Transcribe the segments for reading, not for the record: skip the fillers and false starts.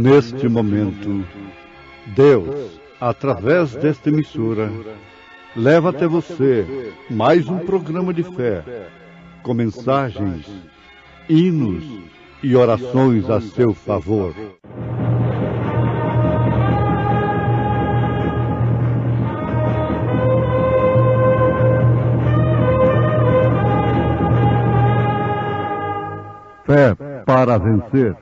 Neste momento, Deus, através desta emissora, leva até você mais um programa de fé, com mensagens, hinos e orações a seu favor. Fé para vencer.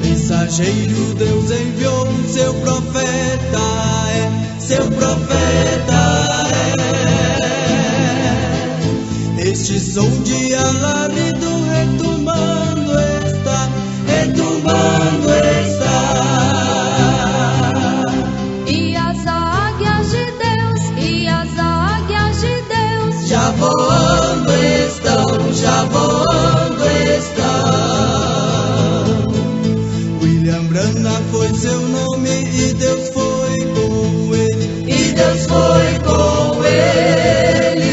Mensageiro Deus enviou seu profeta, seu profeta é. Este som de alarido retumbando está, retumbando está. E as águias de Deus já voando estão, já voando estão. William Branham foi seu nome e Deus foi com ele, e Deus foi com ele.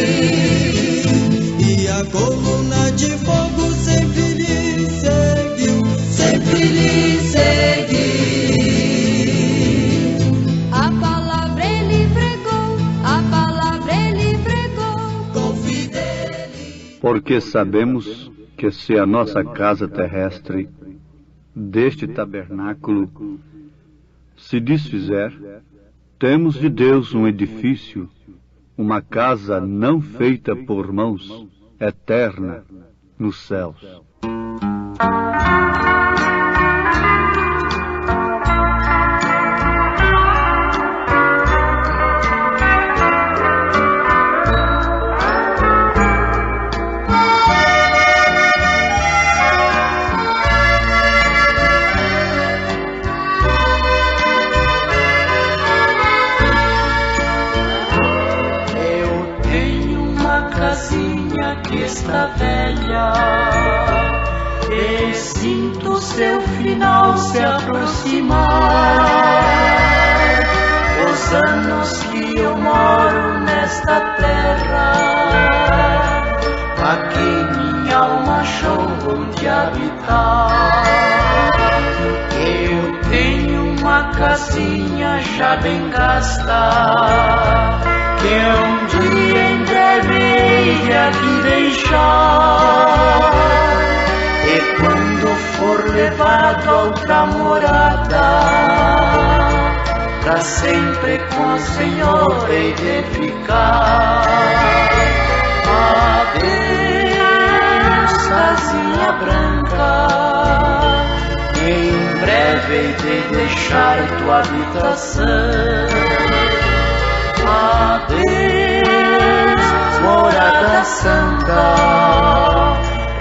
E a coluna de fogo sempre lhe seguiu, sempre lhe seguiu. A palavra ele pregou, com fidelidade. Porque sabemos que se a nossa casa terrestre deste tabernáculo se desfizer, temos de Deus um edifício, uma casa não feita por mãos, eterna nos céus. Velha, e sinto seu final se aproximar. Os anos que eu moro nesta terra, aqui minha alma achou onde habitar. Eu tenho uma casinha já bem gasta, que um dia em breve hei aqui deixar. E quando for levado a outra morada, pra sempre com o Senhor hei de ficar. Adeus, casinha branca, em breve hei de deixar tua habitação. Adeus, morada santa,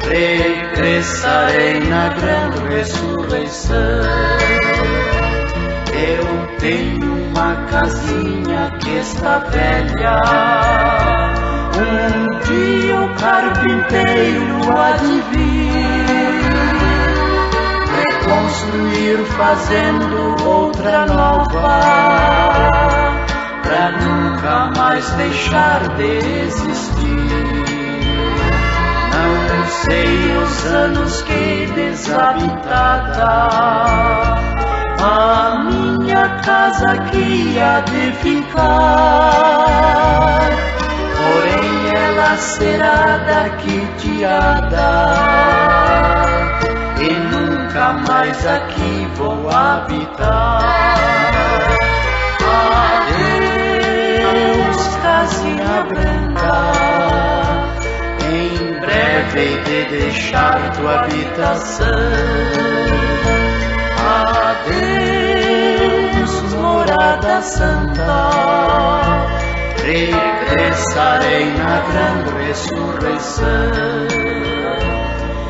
regressarei na grande ressurreição. Eu tenho uma casinha que está velha, um dia o carpinteiro há de vir reconstruir fazendo outra nova, pra nunca mais deixar de existir. Não sei os anos que desabitada a minha casa aqui há de ficar, porém ela será daqui tirada e nunca mais aqui vou habitar. Adeus, casinha branca, em breve hei de deixar tua habitação. Adeus, morada santa, regressarei na grande ressurreição.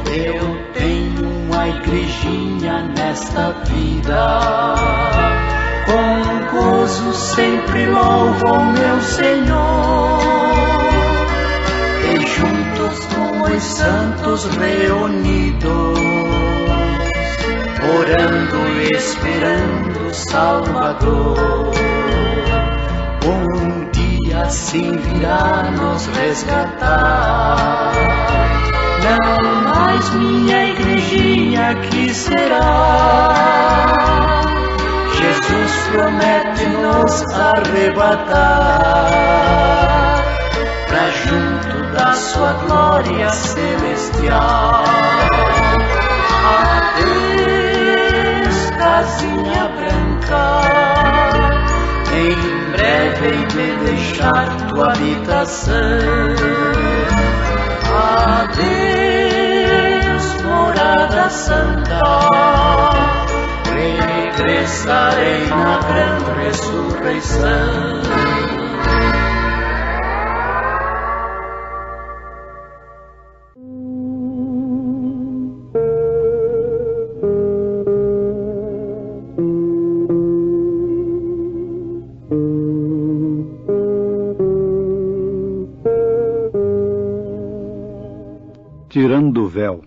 Eu tenho uma igrejinha nesta vida, com gozo sempre louvo ao meu Senhor, e juntos com os santos reunidos orando, esperando o Salvador. Um dia assim virá nos resgatar. Não mais minha igrejinha que será. Jesus promete nos arrebatar pra junto da sua glória celestial. Adeus, casinha branca, em breve hei de deixar tua habitação. Adeus, morada santa, regressarei na grande ressurreição. Tirando o véu.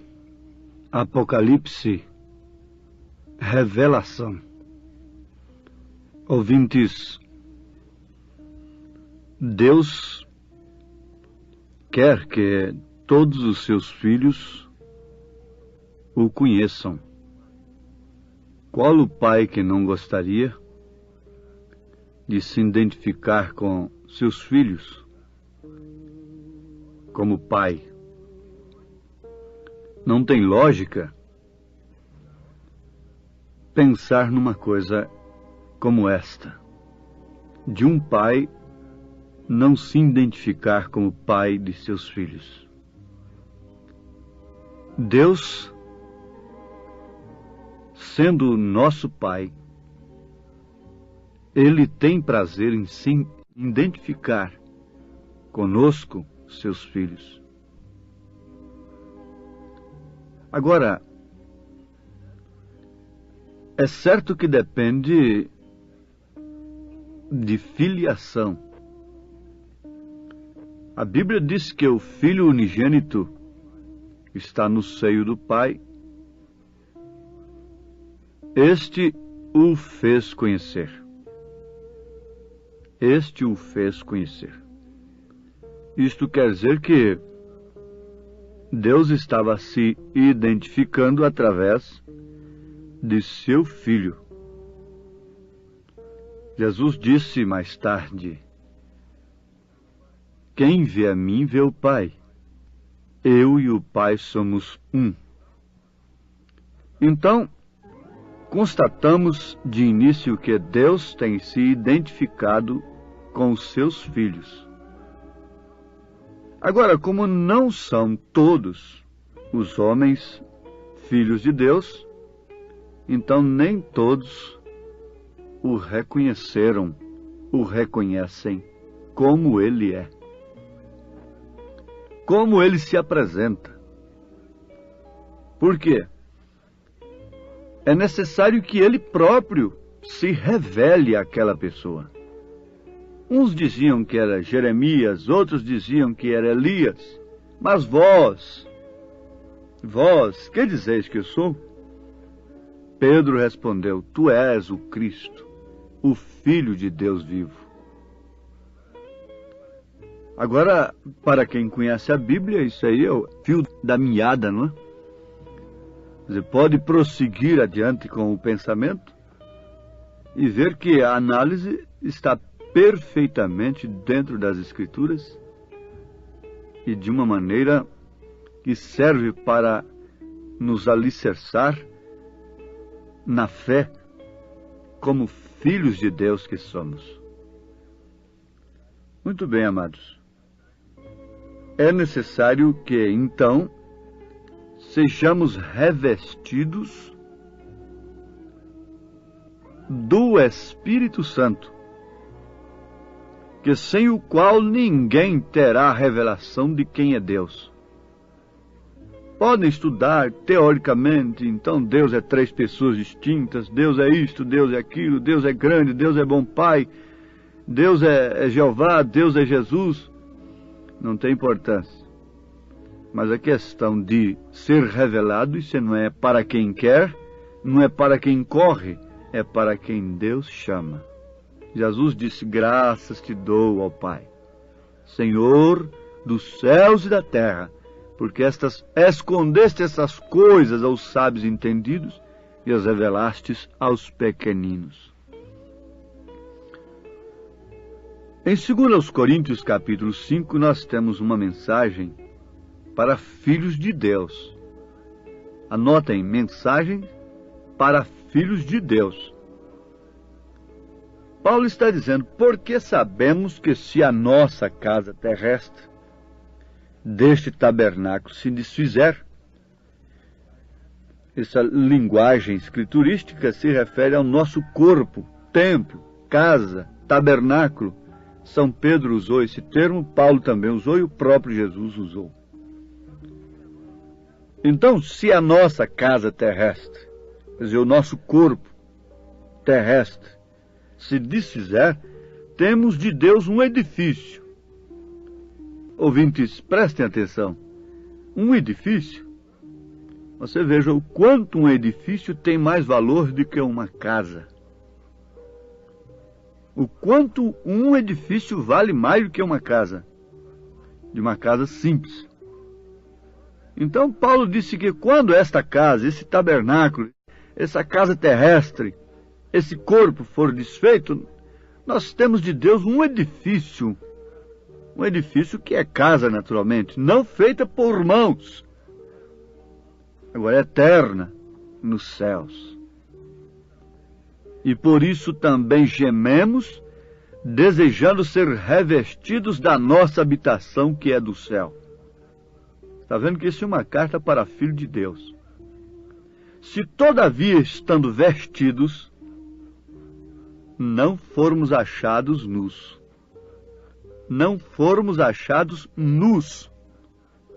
Apocalipse, revelação. Ouvintes, Deus quer que todos os seus filhos o conheçam. Qual o pai que não gostaria de se identificar com seus filhos como pai? Não tem lógica pensar numa coisa como esta, de um pai não se identificar como pai de seus filhos. Deus, sendo nosso pai, Ele tem prazer em se identificar conosco, seus filhos. Agora, é certo que depende de filiação. A Bíblia diz que o Filho unigênito está no seio do Pai. Este o fez conhecer. Este o fez conhecer. Isto quer dizer que Deus estava se identificando através de seu Filho. Jesus disse mais tarde: quem vê a mim vê o Pai. Eu e o Pai somos um. Então, constatamos de início que Deus tem se identificado com os seus filhos. Agora, como não são todos os homens filhos de Deus, então nem todos o reconheceram, o reconhecem como ele é, como ele se apresenta. Por quê? É necessário que ele próprio se revele àquela pessoa. Uns diziam que era Jeremias, outros diziam que era Elias. Mas vós, que dizeis que eu sou? Pedro respondeu: tu és o Cristo, o Filho de Deus vivo. Agora, para quem conhece a Bíblia, isso aí é o fio da meada, não é? Você pode prosseguir adiante com o pensamento e ver que a análise está perfeitamente dentro das Escrituras e de uma maneira que serve para nos alicerçar na fé como filhos de Deus que somos. Muito bem, amados. É necessário que, então, sejamos revestidos do Espírito Santo, que sem o qual ninguém terá a revelação de quem é Deus. Podem estudar teoricamente, então Deus é 3 pessoas distintas, Deus é isto, Deus é aquilo, Deus é grande, Deus é bom Pai, Deus é Jeová, Deus é Jesus. Não tem importância. Mas a questão de ser revelado, isso não é para quem quer, não é para quem corre, é para quem Deus chama. Jesus disse: graças te dou, ó Pai, Senhor dos céus e da terra, porque escondeste essas coisas aos sábios entendidos e as revelastes aos pequeninos. Em 2 Coríntios capítulo 5, nós temos uma mensagem para filhos de Deus. Anotem, mensagem para filhos de Deus. Paulo está dizendo: porque sabemos que se a nossa casa terrestre deste tabernáculo se desfizer. Essa linguagem escriturística se refere ao nosso corpo, templo, casa, tabernáculo. São Pedro usou esse termo, Paulo também usou e o próprio Jesus usou. Então, se a nossa casa terrestre, quer dizer, o nosso corpo terrestre, se desfizer, temos de Deus um edifício. Ouvintes, prestem atenção. Um edifício, você veja o quanto um edifício tem mais valor do que uma casa. O quanto um edifício vale mais do que uma casa, de uma casa simples. Então Paulo disse que quando esta casa, esse tabernáculo, essa casa terrestre, esse corpo for desfeito, nós temos de Deus um edifício que é casa naturalmente, não feita por mãos, agora é eterna nos céus. E por isso também gememos, desejando ser revestidos da nossa habitação que é do céu. Está vendo que isso é uma carta para filho de Deus. Se todavia, estando vestidos, não formos achados nus. Não formos achados nus,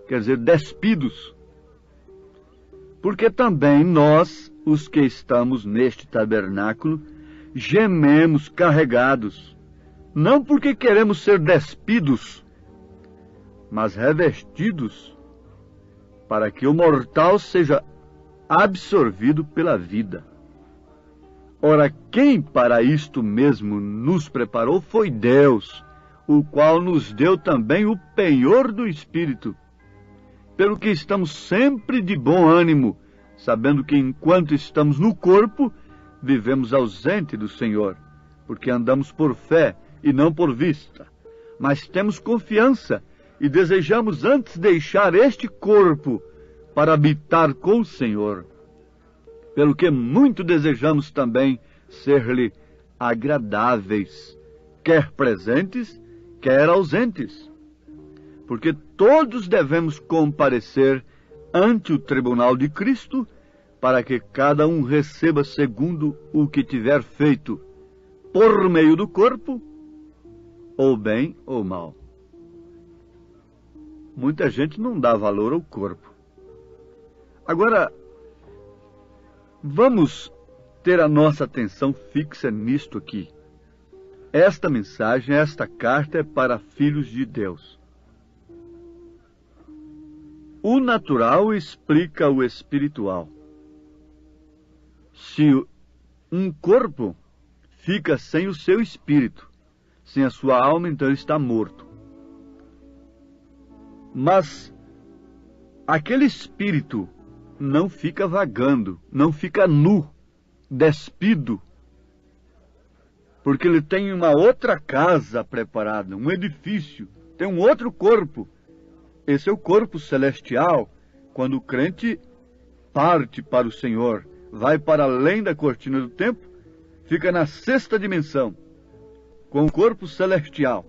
quer dizer, despidos. Porque também nós, os que estamos neste tabernáculo, gememos carregados, não porque queremos ser despidos, mas revestidos, para que o mortal seja absorvido pela vida. Ora, quem para isto mesmo nos preparou foi Deus, o qual nos deu também o penhor do Espírito, pelo que estamos sempre de bom ânimo, sabendo que enquanto estamos no corpo, vivemos ausente do Senhor, porque andamos por fé e não por vista. Mas temos confiança e desejamos antes deixar este corpo para habitar com o Senhor, pelo que muito desejamos também ser-lhe agradáveis, quer presentes, quer ausentes, porque todos devemos comparecer ante o tribunal de Cristo, para que cada um receba segundo o que tiver feito, por meio do corpo, ou bem ou mal. Muita gente não dá valor ao corpo. Agora, vamos ter a nossa atenção fixa nisto aqui. Esta mensagem, esta carta é para filhos de Deus. O natural explica o espiritual. Se um corpo fica sem o seu espírito, sem a sua alma, então ele está morto. Mas aquele espírito não fica vagando, não fica nu, despido, porque ele tem uma outra casa preparada, um edifício, tem um outro corpo. Esse é o corpo celestial, quando o crente parte para o Senhor, vai para além da cortina do tempo, fica na sexta dimensão, com o corpo celestial.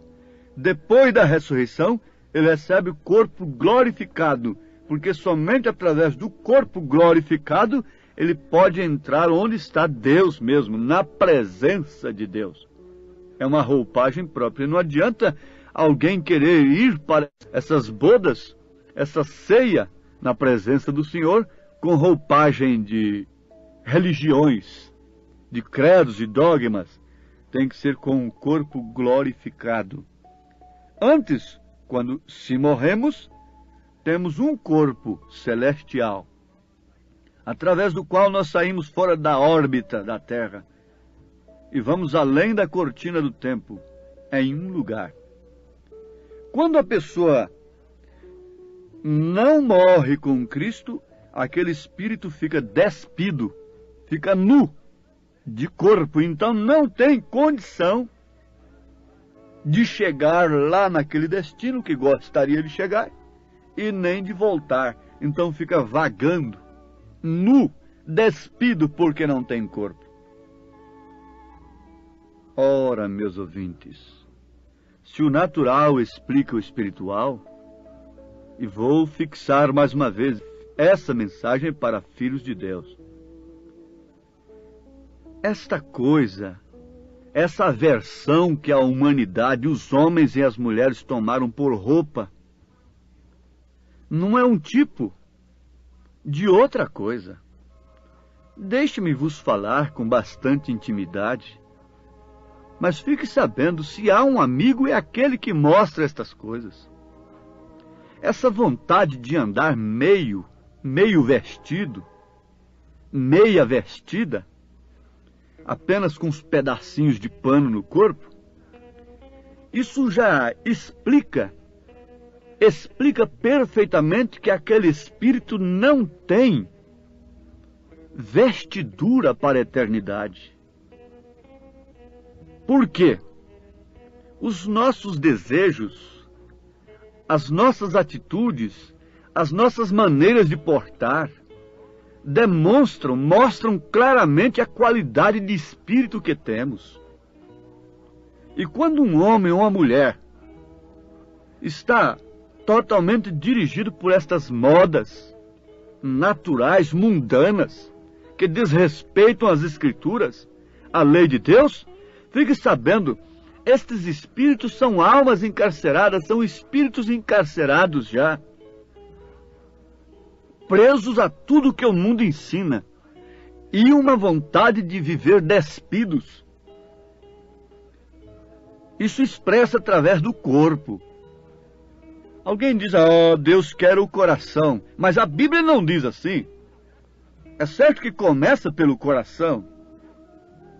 Depois da ressurreição, ele recebe o corpo glorificado, porque somente através do corpo glorificado ele pode entrar onde está Deus mesmo, na presença de Deus. É uma roupagem própria. Não adianta alguém querer ir para essas bodas, essa ceia na presença do Senhor, com roupagem de religiões, de credos e dogmas. Tem que ser com o corpo glorificado. Antes, quando se morremos, temos um corpo celestial. através do qual nós saímos fora da órbita da Terra e vamos além da cortina do tempo, em um lugar. Quando a pessoa não morre com Cristo, aquele espírito fica despido, fica nu de corpo, então não tem condição de chegar lá naquele destino que gostaria de chegar e nem de voltar. Então fica vagando, nu, despido porque não tem corpo. Ora, meus ouvintes, se o natural explica o espiritual, e vou fixar mais uma vez essa mensagem para filhos de Deus. Esta coisa, essa aversão que a humanidade, os homens e as mulheres tomaram por roupa, não é um tipo de outra coisa. Deixe-me vos falar com bastante intimidade, mas fique sabendo, se há um amigo, é aquele que mostra estas coisas. Essa vontade de andar meio vestido, meia vestida, apenas com uns pedacinhos de pano no corpo, isso já explica perfeitamente que aquele espírito não tem vestidura para a eternidade. Por quê? Os nossos desejos, as nossas atitudes, as nossas maneiras de portar, mostram claramente a qualidade de espírito que temos. E quando um homem ou uma mulher está totalmente dirigido por estas modas naturais, mundanas, que desrespeitam as Escrituras, a lei de Deus, fique sabendo, estes espíritos são almas encarceradas, são espíritos encarcerados já, presos a tudo que o mundo ensina, e uma vontade de viver despidos. Isso expressa através do corpo. Alguém diz, Deus quer o coração, mas a Bíblia não diz assim. É certo que começa pelo coração.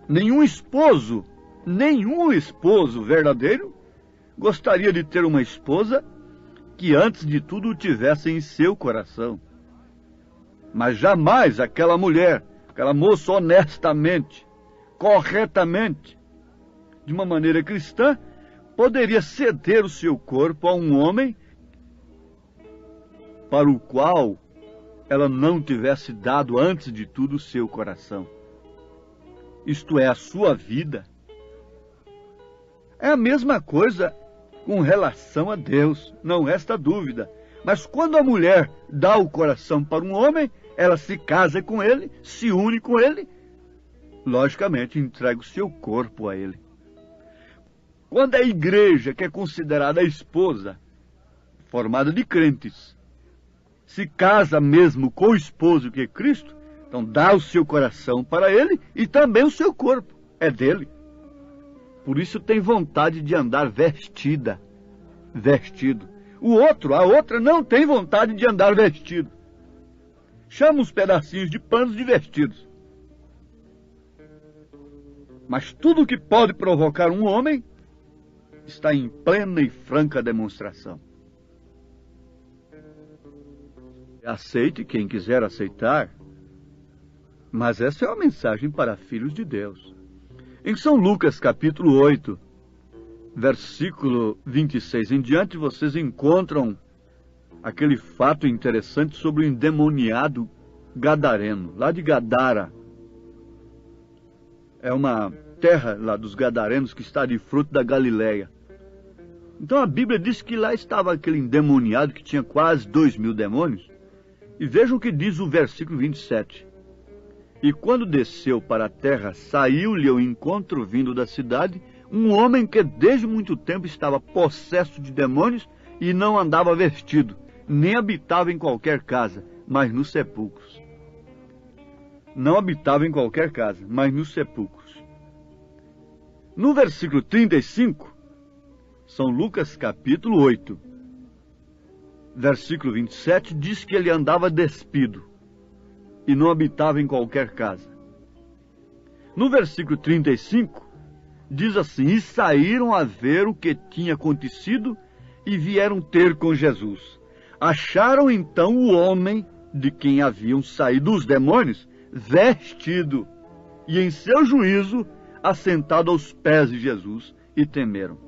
Nenhum esposo verdadeiro gostaria de ter uma esposa que antes de tudo o tivesse em seu coração. Mas jamais aquela mulher, aquela moça honestamente, corretamente, de uma maneira cristã, poderia ceder o seu corpo a um homem para o qual ela não tivesse dado antes de tudo o seu coração. Isto é, a sua vida. É a mesma coisa com relação a Deus, não resta dúvida. Mas quando a mulher dá o coração para um homem, ela se casa com ele, se une com ele, logicamente entrega o seu corpo a ele. Quando a igreja, que é considerada a esposa, formada de crentes, se casa mesmo com o esposo que é Cristo, então dá o seu coração para ele e também o seu corpo, é dele. Por isso tem vontade de andar vestido. A outra não tem vontade de andar vestido. Chama uns pedacinhos de panos de vestidos. Mas tudo que pode provocar um homem está em plena e franca demonstração. Aceite quem quiser aceitar, mas essa é uma mensagem para filhos de Deus. Em São Lucas, capítulo 8, versículo 26 em diante, vocês encontram aquele fato interessante sobre o endemoniado gadareno, lá de Gadara. É uma terra lá dos gadarenos que está de fruto da Galileia. Então a Bíblia diz que lá estava aquele endemoniado que tinha quase 2.000 demônios. E vejam o que diz o versículo 27. E quando desceu para a terra, saiu-lhe ao encontro vindo da cidade um homem que desde muito tempo estava possesso de demônios e não andava vestido, nem habitava em qualquer casa, mas nos sepulcros. Não habitava em qualquer casa, mas nos sepulcros. No versículo 35, São Lucas capítulo 8, versículo 27, diz que ele andava despido. e não habitava em qualquer casa. No versículo 35, diz assim: e saíram a ver o que tinha acontecido e vieram ter com Jesus. Acharam então o homem de quem haviam saído os demônios, vestido, e em seu juízo, assentado aos pés de Jesus, e temeram.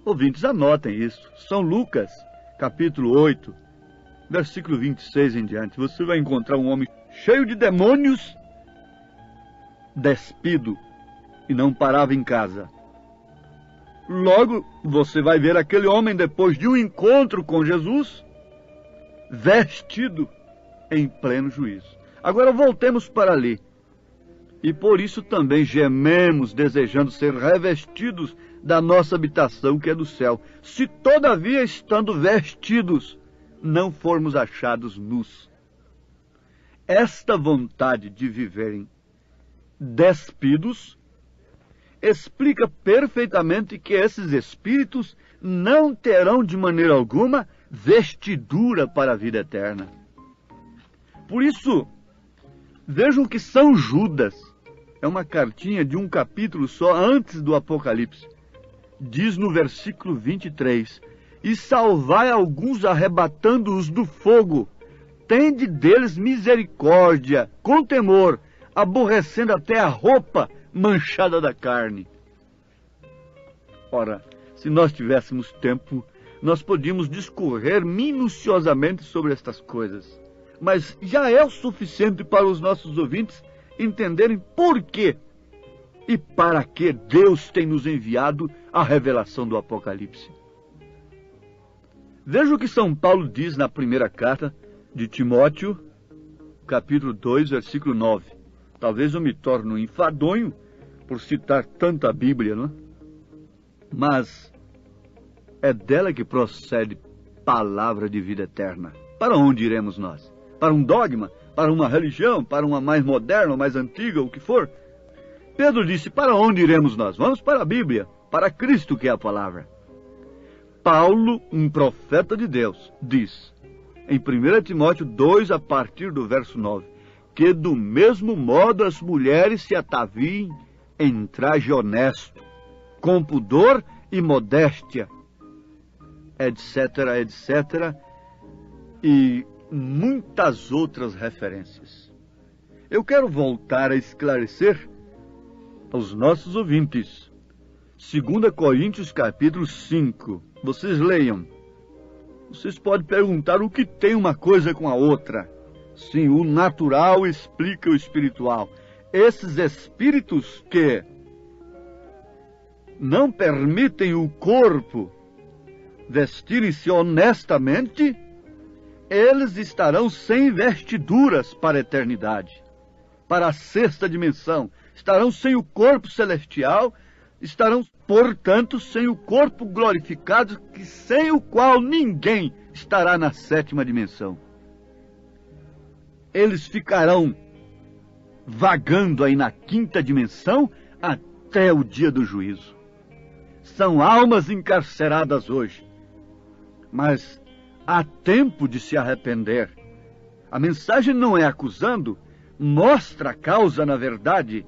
Ouvintes, anotem isso. São Lucas, capítulo 8, versículo 26 em diante. Você vai encontrar um homem cheio de demônios, despido, e não parava em casa. Logo, você vai ver aquele homem, depois de um encontro com Jesus, vestido em pleno juízo. Agora voltemos para ali. E por isso também gememos, desejando ser revestidos da nossa habitação que é do céu, se todavia, estando vestidos, não formos achados nus. Esta vontade de viverem despidos explica perfeitamente que esses espíritos não terão de maneira alguma vestidura para a vida eterna. Por isso, vejam que São Judas, é uma cartinha de um capítulo só antes do Apocalipse, diz no versículo 23, e salvai alguns arrebatando-os do fogo, tende deles misericórdia, com temor, aborrecendo até a roupa manchada da carne. Ora, se nós tivéssemos tempo, nós podíamos discorrer minuciosamente sobre estas coisas. Mas já é o suficiente para os nossos ouvintes entenderem por quê e para que Deus tem nos enviado a revelação do Apocalipse. Veja o que São Paulo diz na primeira carta de Timóteo, capítulo 2, versículo 9. Talvez eu me torne um enfadonho por citar tanta Bíblia, não é? Mas é dela que procede palavra de vida eterna. Para onde iremos nós? Para um dogma? Para uma religião? Para uma mais moderna ou mais antiga, o que for? Pedro disse, para onde iremos nós? Vamos para a Bíblia, para Cristo que é a palavra. Paulo, um profeta de Deus, diz, em 1 Timóteo 2, a partir do verso 9, que do mesmo modo as mulheres se ataviem em traje honesto, com pudor e modéstia, etc., etc., e muitas outras referências. Eu quero voltar a esclarecer aos nossos ouvintes. 2 Coríntios, capítulo 5. Vocês leiam. Vocês podem perguntar o que tem uma coisa com a outra. Sim, o natural explica o espiritual. Esses espíritos que não permitem o corpo vestirem-se honestamente, eles estarão sem vestiduras para a eternidade, para a sexta dimensão. Estarão sem o corpo celestial, estarão, portanto, sem o corpo glorificado, sem o qual ninguém estará na sétima dimensão. Eles ficarão vagando aí na quinta dimensão até o dia do juízo. São almas encarceradas hoje, mas há tempo de se arrepender. A mensagem não é acusando, mostra a causa na verdade.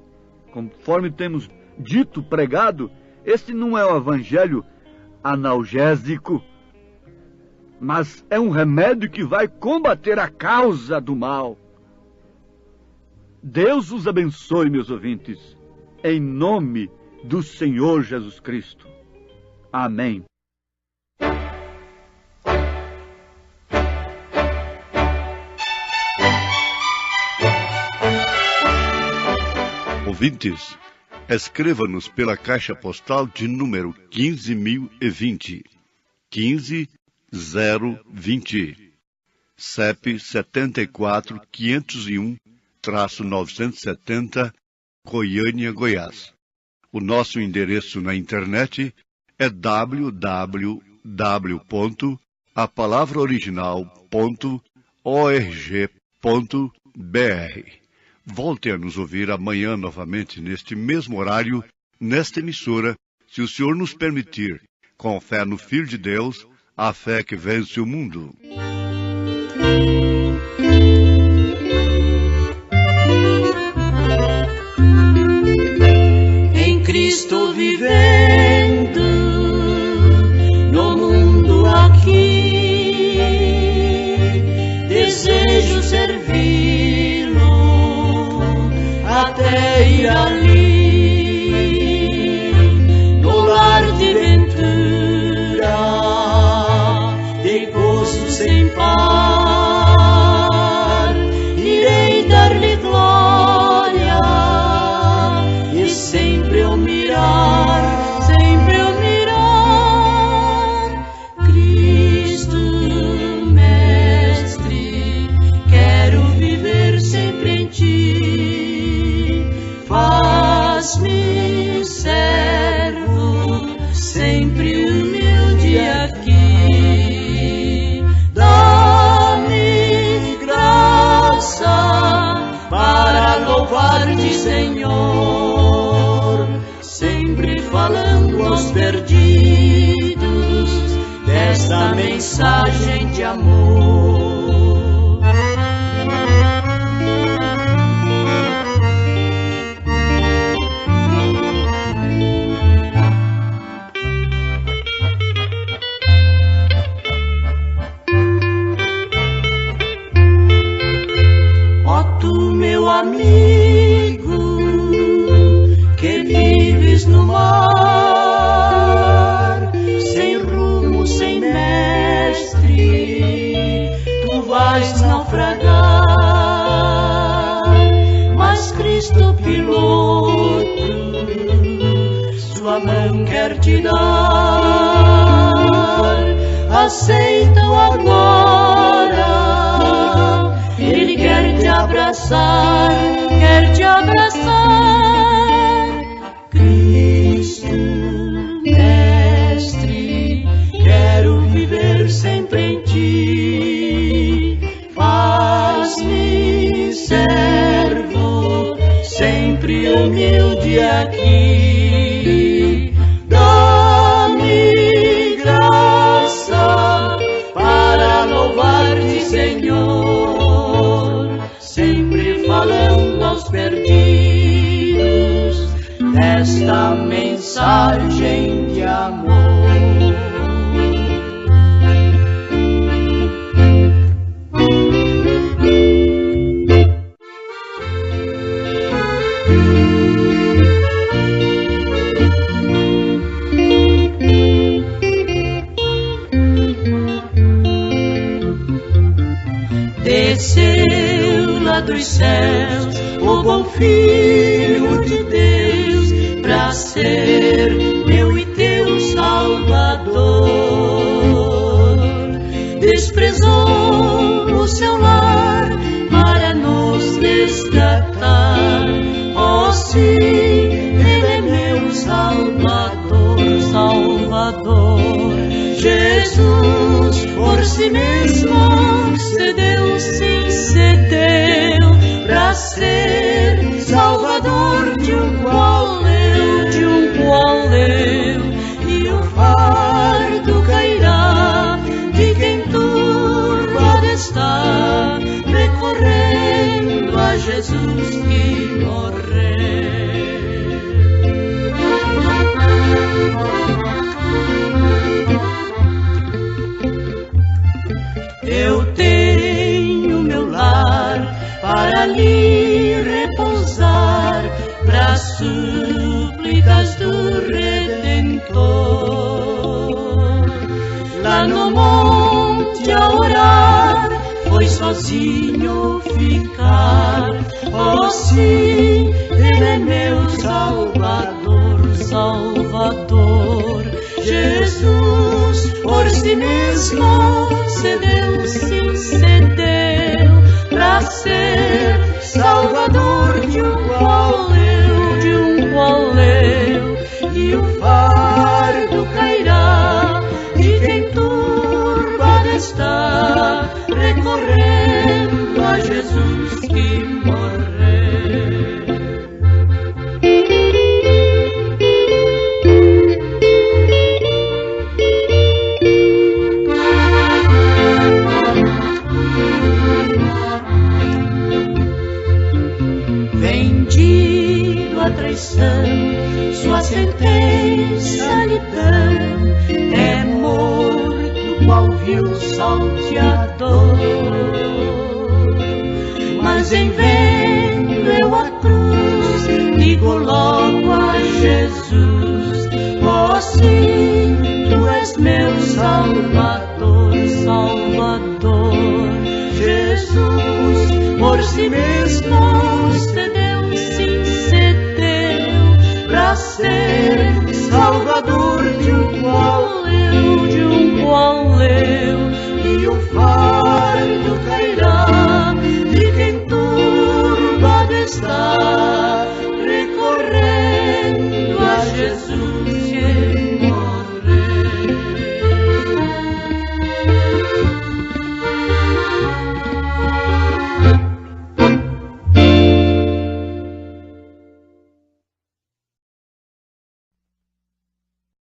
Conforme temos dito, pregado, este não é o evangelho analgésico, mas é um remédio que vai combater a causa do mal. Deus os abençoe, meus ouvintes, em nome do Senhor Jesus Cristo. Amém. Ouvintes, escreva-nos pela caixa postal de número 15.020, 15020, CEP 74.501-970, Goiânia, Goiás. O nosso endereço na internet é www.apalavraoriginal.org.br. Volte a nos ouvir amanhã novamente neste mesmo horário, nesta emissora, se o Senhor nos permitir, com fé no Filho de Deus, a fé que vence o mundo. sem par. Irei dar-lhe glória e sempre eu mirar, Cristo Mestre, quero viver sempre em ti. Faz-me servo, sempre humilde aqui. Dá-me graça para louvar-te, Senhor, sempre falando aos perdidos desta mensagem de amor. Ó tu, meu amigo, que vives no mar, sem rumo, sem mestre, tu vais naufragar. Mas Cristo piloto, sua mão quer te dar. Aceita-o agora, Ele quer te abraçar, Cristo Mestre, quero viver sempre em ti. Faz-me servo, sempre humilde aqui. Dá-me graça para louvar-te, Senhor, sempre falando aos perdidos desta mensagem de amor. Desceu lá dos céus o bom Filho de Deus pra ser meu e teu Salvador. Desprezou o seu lar para nos resgatar. Oh sim, Ele é meu Salvador. Jesus por si mesmo cedeu pra ser Salvador de um qual eu, e o fardo cairá de quem turvado está, recorrendo a Jesus que morreu. Eu tenho meu lar para lhe repousar, para súplicas do Redentor. Lá no monte a orar, foi sozinho ficar. Oh sim, Ele é meu Salvador. Jesus por si mesmo cedeu pra ser Salvador de um qual eu, e o fardo cairá de quem turbado está, recorrendo a Jesus que morreu. Vendido à traição, sua sentença lhe dão, é morto qual vil salteador. Mas em vendo eu a cruz, digo logo a Jesus: oh sim, tu és meu Salvador. está recorrendo a Jesus.